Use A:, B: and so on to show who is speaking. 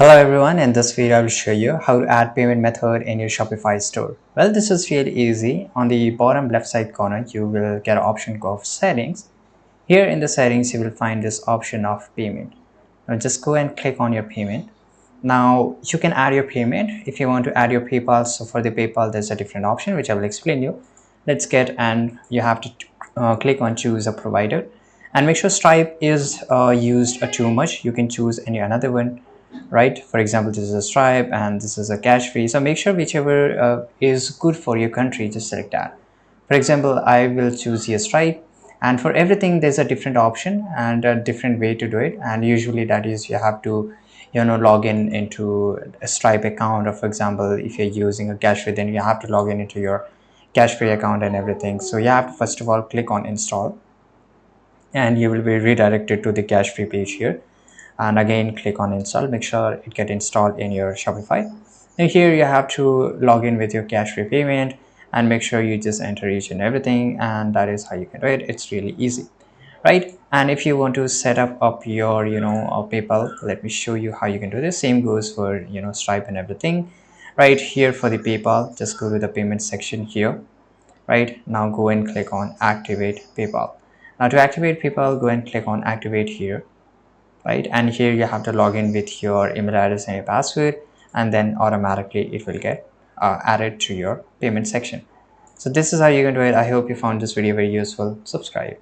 A: Hello everyone, in this video I will show you how to add payment method in your Shopify store. Well, this is really easy. On the bottom left side corner, you will get an option called settings. Here in the settings, you will find this option of payment. Now just go and click on your payment. Now you can add your payment if you want to add your PayPal. So for the PayPal, there's a different option which I will explain you. Let's get and you have to click on choose a provider and make sure Stripe is used too much. You can choose any another one, right? For example, this is a Stripe and this is a cash free. So make sure whichever is good for your country, just select that. For example, I will choose here Stripe, and for everything there's a different option and a different way to do it. And usually that is you have to log in into a Stripe account, or for example if you're using a cash free, then you have to log in into your cash free account and everything. So you have to first of all click on install and you will be redirected to the cash free page here, and again click on install. Make sure it get installed in your Shopify. And here you have to log in with your cash free payment and make sure you just enter each and everything, and that is how you can do it. It's really easy, right? And if you want to set up your PayPal, let me show you how you can do this. Same goes for Stripe and everything. Right here for the PayPal, just go to the payment section here. Right now, go and click on activate PayPal. Now to activate PayPal, go and click on activate here, right? And here you have to log in with your email address and your password, and then automatically it will get added to your payment section. So this is how you can do it. I hope you found this video very useful. Subscribe.